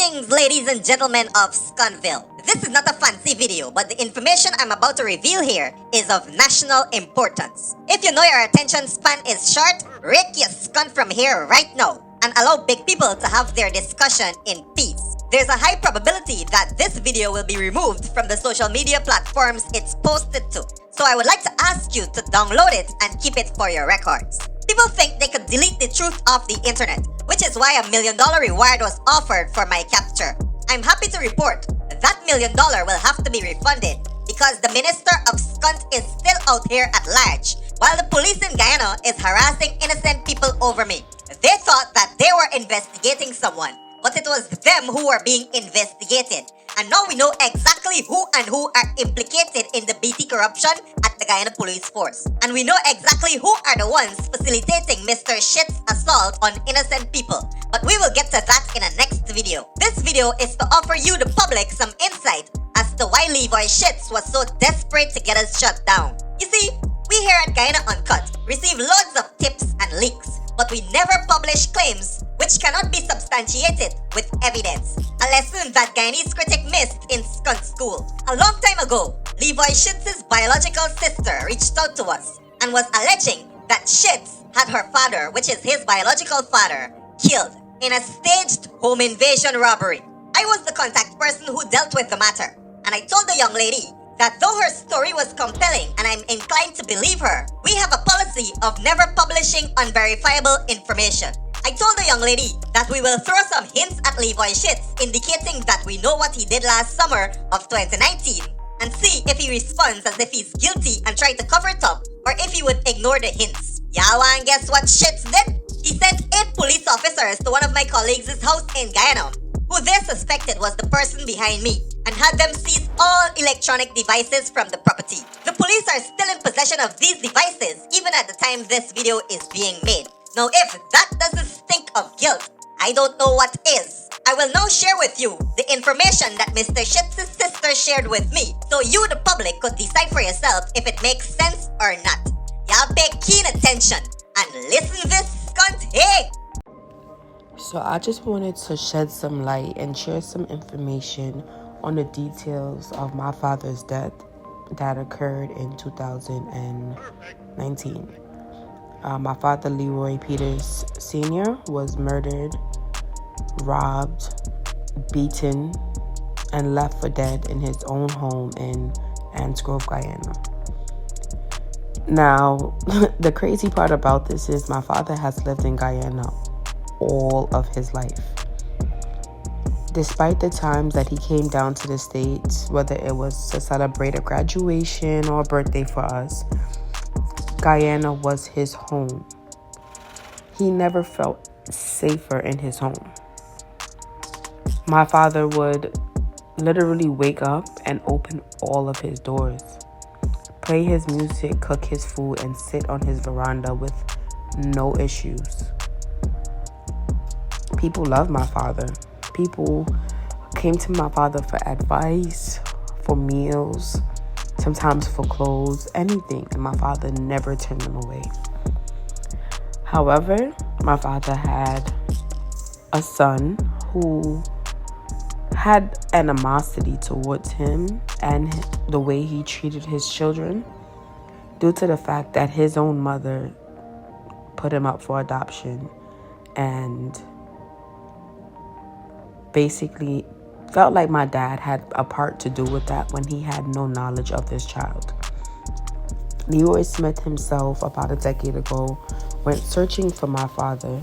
Greetings, ladies and gentlemen of Scunville. This is not a fancy video, but the information I'm about to reveal here is of national importance. If you know your attention span is short, rake your scun from here right now and allow big people to have their discussion in peace. There's a high probability that this video will be removed from the social media platforms it's posted to. So I would like to ask you to download it and keep it for your records. People think they could delete the truth off the internet, which is why $1 million reward was offered for my capture. I'm happy to report that $1 million will have to be refunded because the Minister of Skunt is still out here at large, while the police in Guyana is harassing innocent people over me. They thought that they were investigating someone, but it was them who were being investigated. And now we know exactly who are implicated in the BT corruption at the Guyana Police Force. And we know exactly who are the ones facilitating Mr. Shit's assault on innocent people. But we will get to that in a next video. This video is to offer you, the public, some insight as to why Levoy Shits was so desperate to get us shut down. You see, we here at Guyana Uncut receive loads of tips and leaks, but we never publish claims which cannot be substantiated with evidence. A lesson that Guyanese critic missed in Skunt School. A long time ago, Levoy Shits' biological sister reached out to us and was alleging that Shits had her father, which is his biological father, killed in a staged home invasion robbery. I was the contact person who dealt with the matter, and I told the young lady that though her story was compelling and I'm inclined to believe her, we have a policy of never publishing unverifiable information. I told the young lady that we will throw some hints at Levoy Shits, indicating that we know what he did last summer of 2019, and see if he responds as if he's guilty and try to cover it up, or if he would ignore the hints. Y'all wanna guess what Shits did? He sent 8 police officers to one of my colleagues' house in Guyana, who they suspected was the person behind me, and had them seize all electronic devices from the property. The police are still in possession of these devices even at the time this video is being made. Now if that doesn't stink of guilt, I don't know what is. I will now share with you the information that Mr. Shits' sister shared with me, so you, the public, could decide for yourself if it makes sense or not. Y'all pay keen attention and listen this, cunt, hey! So I just wanted to shed some light and share some information on the details of my father's death that occurred in 2019. My father, Leroy Peters Sr., was murdered, robbed, beaten, and left for dead in his own home in Ansgrove, Guyana. Now, the crazy part about this is my father has lived in Guyana all of his life. Despite the times that he came down to the States, whether it was to celebrate a graduation or a birthday for us, Guyana was his home. He never felt safer in his home. My father would literally wake up and open all of his doors, play his music, cook his food, and sit on his veranda with no issues. People loved my father. People came to my father for advice, for meals, sometimes for clothes, anything, and my father never turned them away. However, my father had a son who had animosity towards him and the way he treated his children due to the fact that his own mother put him up for adoption and basically felt like my dad had a part to do with that when he had no knowledge of this child. Leroy Smith himself, about a decade ago, went searching for my father,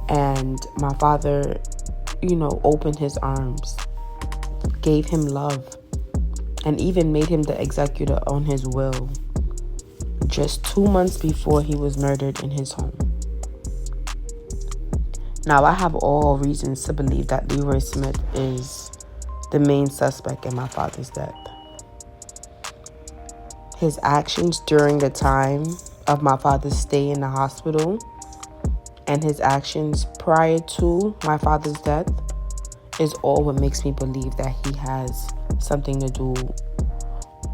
and my father, opened his arms, gave him love, and even made him the executor on his will just 2 months before he was murdered in his home. Now, I have all reasons to believe that Leroy Smith is the main suspect in my father's death. His actions during the time of my father's stay in the hospital and his actions prior to my father's death is all what makes me believe that he has something to do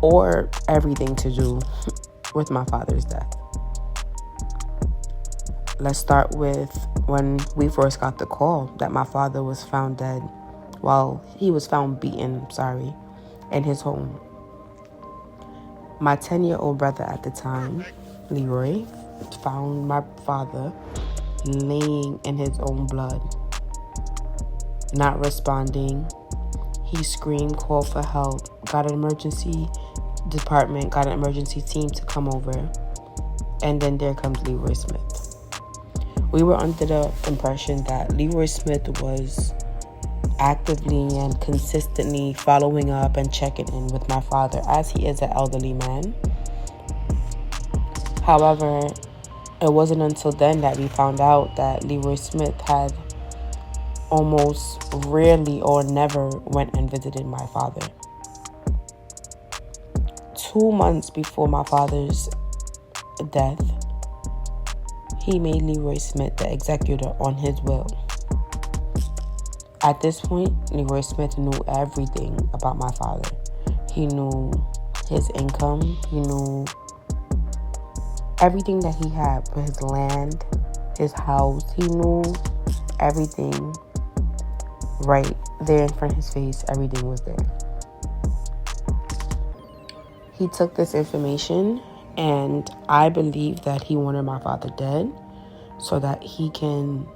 or everything to do with my father's death. Let's start with when we first got the call that my father was found dead Well, he was found beaten, in his home. My 10-year-old brother at the time, Leroy, found my father laying in his own blood, not responding. He screamed, called for help, got an emergency department, got an emergency team to come over, and then there comes Leroy Smith. We were under the impression that Leroy Smith was actively and consistently following up and checking in with my father, as he is an elderly man. However, it wasn't until then that we found out that Leroy Smith had almost rarely or never went and visited my father. 2 months before my father's death, he made Leroy Smith the executor on his will. At this point, Leroy Smith knew everything about my father. He knew his income. He knew everything that he had, his land, his house. He knew everything right there in front of his face. Everything was there. He took this information, and I believe that he wanted my father dead so that he can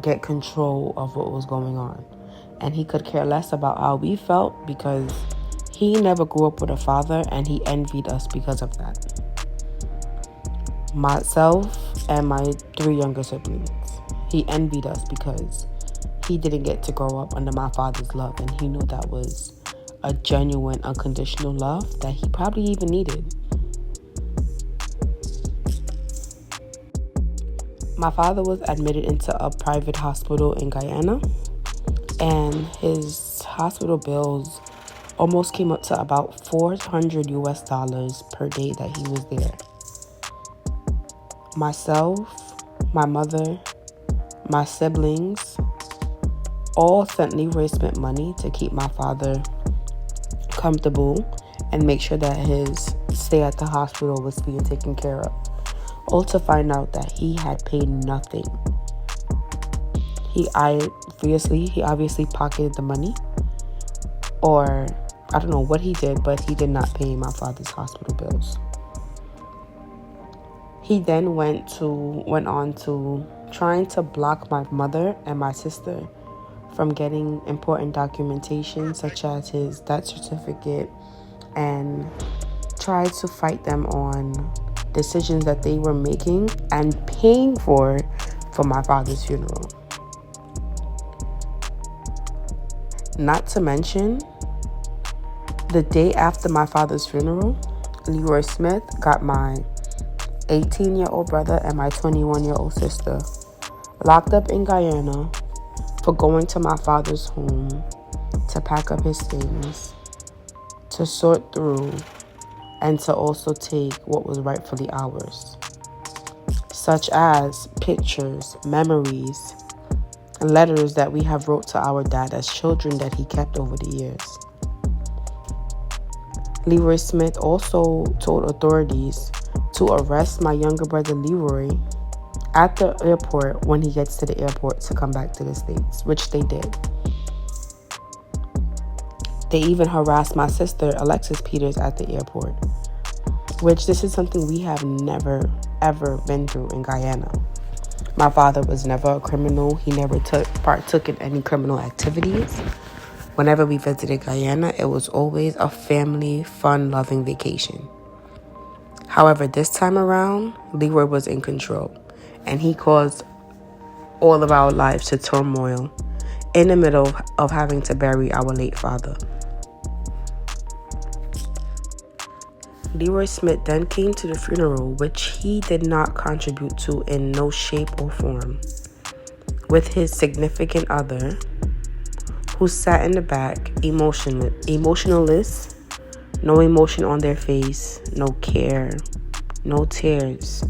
get control of what was going on. And he could care less about how we felt, because he never grew up with a father, and he envied us because of that. Myself and my 3 younger siblings, he envied us because he didn't get to grow up under my father's love, and he knew that was a genuine, unconditional love that he probably even needed. My father was admitted into a private hospital in Guyana, and his hospital bills almost came up to about $400 per day that he was there. Myself, my mother, my siblings all sent Leroy Smith money to keep my father comfortable and make sure that his stay at the hospital was being taken care of. All to find out that he had paid nothing. He obviously pocketed the money, or I don't know what he did, but he did not pay my father's hospital bills. He then went on to trying to block my mother and my sister from getting important documentation such as his death certificate, and tried to fight them on decisions that they were making and paying for my father's funeral. Not to mention, the day after my father's funeral, Leroy Smith got my 18-year-old brother and my 21-year-old sister locked up in Guyana for going to my father's home to pack up his things, to sort through, and to also take what was rightfully ours, such as pictures, memories, and letters that we have wrote to our dad as children that he kept over the years. Leroy Smith also told authorities to arrest my younger brother Leroy at the airport when he gets to the airport to come back to the States, which they did. They even harassed my sister, Alexis Peters, at the airport, which this is something we have never, ever been through in Guyana. My father was never a criminal. He never partook in any criminal activities. Whenever we visited Guyana, it was always a family, fun-loving vacation. However, this time around, Leroy was in control, and he caused all of our lives to turmoil in the middle of having to bury our late father. Leroy Smith then came to the funeral, which he did not contribute to in no shape or form, with his significant other, who sat in the back, emotionless, no emotion on their face, no care, no tears.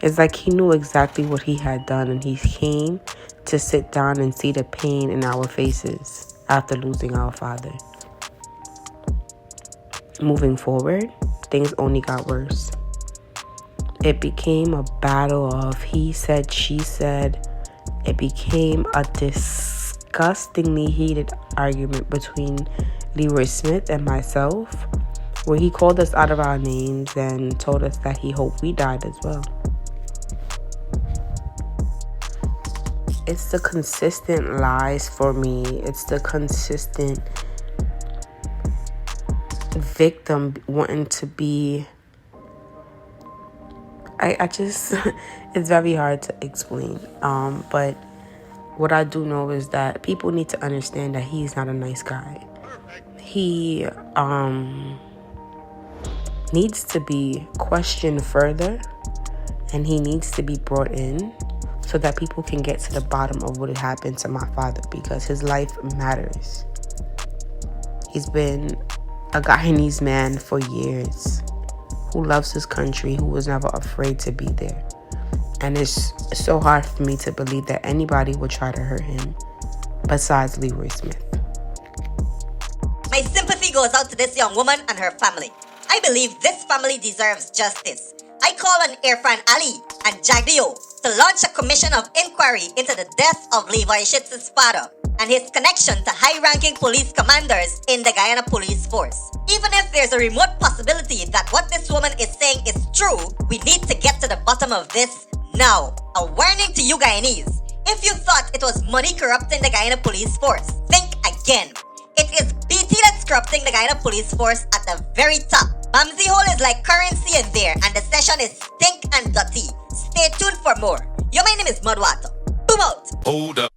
It's like he knew exactly what he had done, and he came to sit down and see the pain in our faces after losing our father. Moving forward, things only got worse. It became a battle of he said, she said, It became a disgustingly heated argument between Leroy Smith and myself, where he called us out of our names and told us that he hoped we died as well. It's the consistent lies for me. It's the consistent victim wanting to be... I just... it's very hard to explain. But what I do know is that people need to understand that he's not a nice guy. He needs to be questioned further, and he needs to be brought in so that people can get to the bottom of what happened to my father, because his life matters. He's been a Guyanese man for years who loves his country, who was never afraid to be there. And it's so hard for me to believe that anybody would try to hurt him besides Leroy Smith. My sympathy goes out to this young woman and her family. I believe this family deserves justice. I call on Irfan Ali and Jagdio to launch a commission of inquiry into the death of Levoy Schitz's father and his connection to high-ranking police commanders in the Guyana police force. Even if there's a remote possibility that what this woman is saying is true, we need to get to the bottom of this now. A warning to you Guyanese. If you thought it was money corrupting the Guyana police force, think again. It is BT that's corrupting the Guyana police force at the very top. Bamsey Hole is like currency in there, and the session is stink and dirty. Stay tuned for more. Yo, my name is Mudwata. Boom out! Hold up.